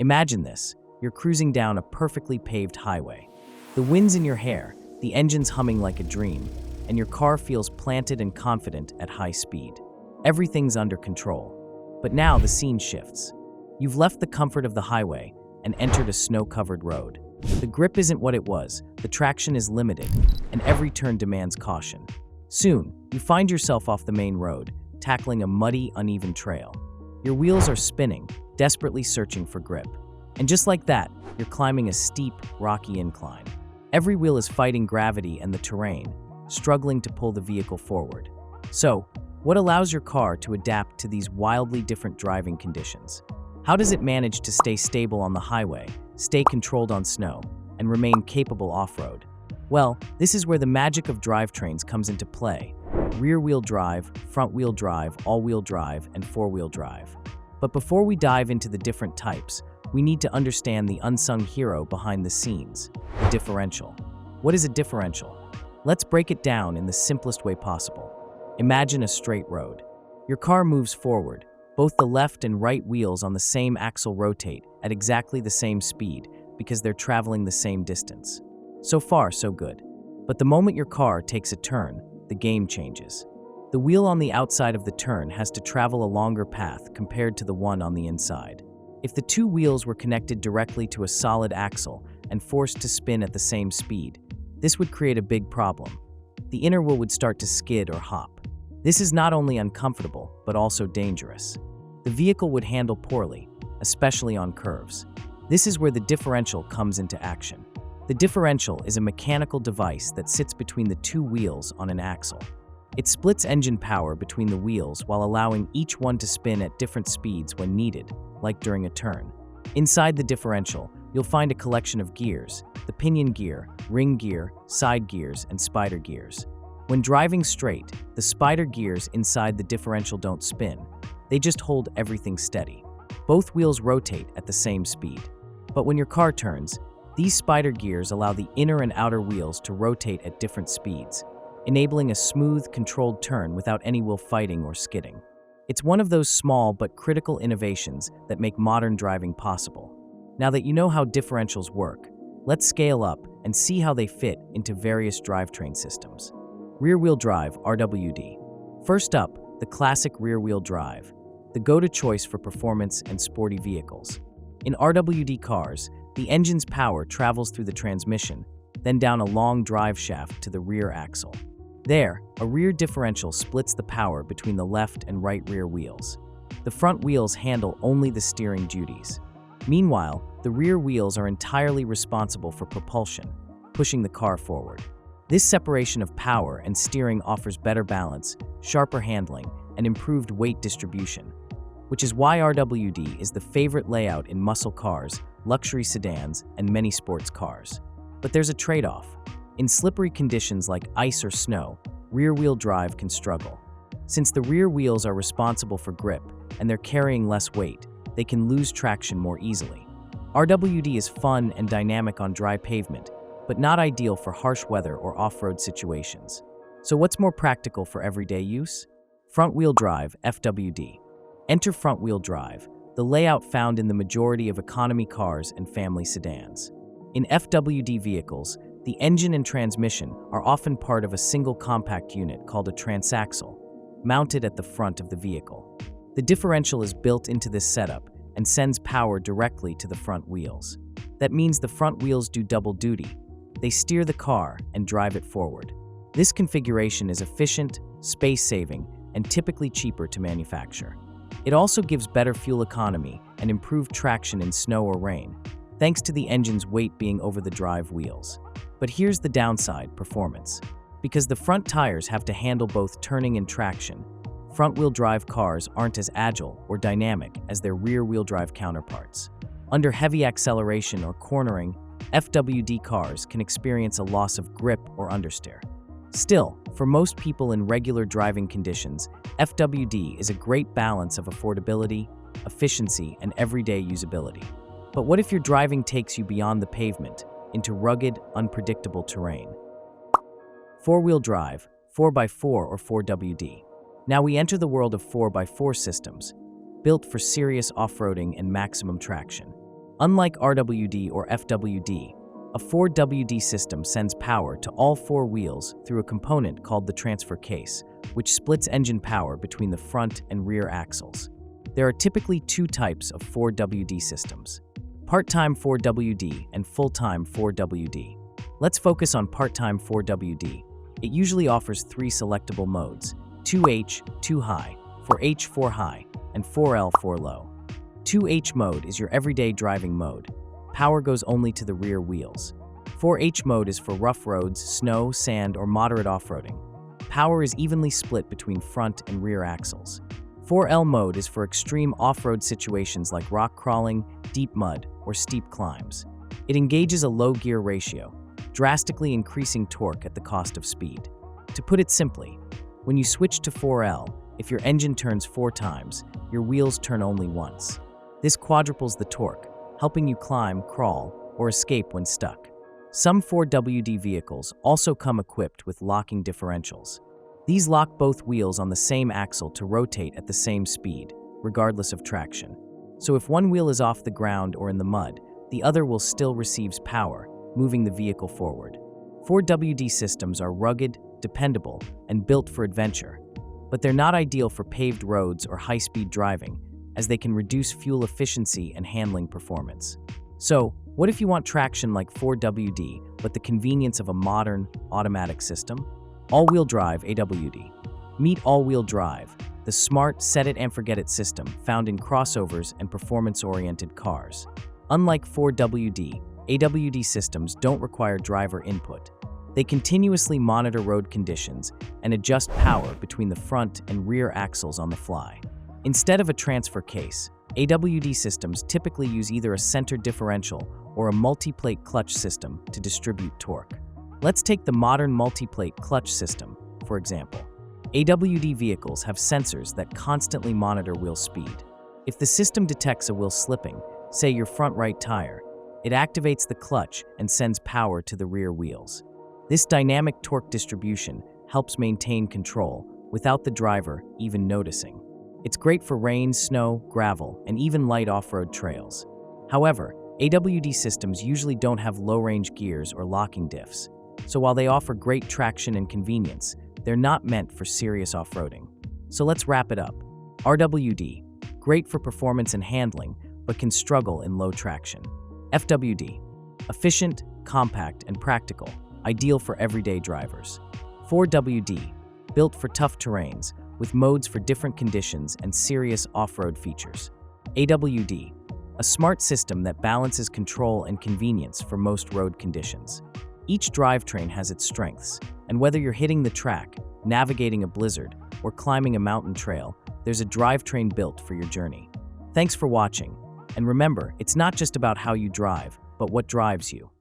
Imagine this. You're cruising down a perfectly paved highway. The wind's in your hair, the engine's humming like a dream, and your car feels planted and confident at high speed. Everything's under control. But now the scene shifts. You've left the comfort of the highway and entered a snow-covered road. The grip isn't what it was, the traction is limited, and every turn demands caution. Soon, you find yourself off the main road, tackling a muddy, uneven trail. Your wheels are spinning, desperately searching for grip. And just like that, you're climbing a steep, rocky incline. Every wheel is fighting gravity and the terrain, struggling to pull the vehicle forward. So, what allows your car to adapt to these wildly different driving conditions? How does it manage to stay stable on the highway, stay controlled on snow, and remain capable off-road? Well, this is where the magic of drivetrains comes into play. Rear-wheel drive, front-wheel drive, all-wheel drive, and four-wheel drive. But before we dive into the different types, we need to understand the unsung hero behind the scenes, the differential. What is a differential? Let's break it down in the simplest way possible. Imagine a straight road. Your car moves forward. Both the left and right wheels on the same axle rotate at exactly the same speed because they're traveling the same distance. So far, so good. But the moment your car takes a turn, the game changes. The wheel on the outside of the turn has to travel a longer path compared to the one on the inside. If the two wheels were connected directly to a solid axle and forced to spin at the same speed, this would create a big problem. The inner wheel would start to skid or hop. This is not only uncomfortable, but also dangerous. The vehicle would handle poorly, especially on curves. This is where the differential comes into action. The differential is a mechanical device that sits between the two wheels on an axle. It splits engine power between the wheels while allowing each one to spin at different speeds when needed, like during a turn. Inside the differential, you'll find a collection of gears: the pinion gear, ring gear, side gears, and spider gears. When driving straight, the spider gears inside the differential don't spin. They just hold everything steady. Both wheels rotate at the same speed. But when your car turns, these spider gears allow the inner and outer wheels to rotate at different speeds, enabling a smooth, controlled turn without any wheel fighting or skidding. It's one of those small but critical innovations that make modern driving possible. Now that you know how differentials work, let's scale up and see how they fit into various drivetrain systems. Rear-wheel drive, RWD. First up, the classic rear-wheel drive, the go-to choice for performance and sporty vehicles. In RWD cars, the engine's power travels through the transmission, then down a long drive shaft to the rear axle. There, a rear differential splits the power between the left and right rear wheels. The front wheels handle only the steering duties. Meanwhile, the rear wheels are entirely responsible for propulsion, pushing the car forward. This separation of power and steering offers better balance, sharper handling, and improved weight distribution, which is why RWD is the favorite layout in muscle cars, luxury sedans, and many sports cars. But there's a trade-off. In slippery conditions like ice or snow, rear-wheel drive can struggle. Since the rear wheels are responsible for grip and they're carrying less weight, they can lose traction more easily. RWD is fun and dynamic on dry pavement, but not ideal for harsh weather or off-road situations. So what's more practical for everyday use? Front-wheel drive, FWD. Enter front-wheel drive, the layout found in the majority of economy cars and family sedans. In FWD vehicles, the engine and transmission are often part of a single compact unit called a transaxle, mounted at the front of the vehicle. The differential is built into this setup and sends power directly to the front wheels. That means the front wheels do double duty. They steer the car and drive it forward. This configuration is efficient, space-saving, and typically cheaper to manufacture. It also gives better fuel economy and improved traction in snow or rain, thanks to the engine's weight being over the drive wheels. But here's the downside: performance. Because the front tires have to handle both turning and traction, front-wheel drive cars aren't as agile or dynamic as their rear-wheel drive counterparts. Under heavy acceleration or cornering, FWD cars can experience a loss of grip or understeer. Still, for most people in regular driving conditions, FWD is a great balance of affordability, efficiency, and everyday usability. But what if your driving takes you beyond the pavement, into rugged, unpredictable terrain? Four-wheel drive, 4x4 or 4WD. Now we enter the world of 4x4 systems, built for serious off-roading and maximum traction. Unlike RWD or FWD, a 4WD system sends power to all four wheels through a component called the transfer case, which splits engine power between the front and rear axles. There are typically two types of 4WD systems: part-time 4WD and full-time 4WD. Let's focus on part-time 4WD. It usually offers three selectable modes: 2H, 2 high, 4H, 4 high, and 4L, 4 low. 2H mode is your everyday driving mode. Power goes only to the rear wheels. 4H mode is for rough roads, snow, sand, or moderate off-roading. Power is evenly split between front and rear axles. 4L mode is for extreme off-road situations like rock crawling, deep mud, or steep climbs. It engages a low gear ratio, drastically increasing torque at the cost of speed. To put it simply, when you switch to 4L, if your engine turns 4 times, your wheels turn only once. This quadruples the torque, helping you climb, crawl, or escape when stuck. Some 4WD vehicles also come equipped with locking differentials. These lock both wheels on the same axle to rotate at the same speed, regardless of traction. So if one wheel is off the ground or in the mud, the other will still receive power, moving the vehicle forward. 4WD systems are rugged, dependable, and built for adventure, but they're not ideal for paved roads or high-speed driving, as they can reduce fuel efficiency and handling performance. So, what if you want traction like 4WD, but the convenience of a modern, automatic system? All-wheel drive AWD. Meet all-wheel drive, the smart set-it-and-forget-it system found in crossovers and performance-oriented cars. Unlike 4WD, AWD systems don't require driver input. They continuously monitor road conditions and adjust power between the front and rear axles on the fly. Instead of a transfer case, AWD systems typically use either a center differential or a multi-plate clutch system to distribute torque. Let's take the modern multi-plate clutch system, for example. AWD vehicles have sensors that constantly monitor wheel speed. If the system detects a wheel slipping, say your front right tire, it activates the clutch and sends power to the rear wheels. This dynamic torque distribution helps maintain control without the driver even noticing. It's great for rain, snow, gravel, and even light off-road trails. However, AWD systems usually don't have low-range gears or locking diffs, so while they offer great traction and convenience, they're not meant for serious off-roading. So let's wrap it up. RWD, great for performance and handling, but can struggle in low traction. FWD, efficient, compact, and practical, ideal for everyday drivers. 4WD, built for tough terrains, with modes for different conditions and serious off-road features. AWD, a smart system that balances control and convenience for most road conditions. Each drivetrain has its strengths, and whether you're hitting the track, navigating a blizzard, or climbing a mountain trail, there's a drivetrain built for your journey. Thanks for watching, and remember, it's not just about how you drive, but what drives you.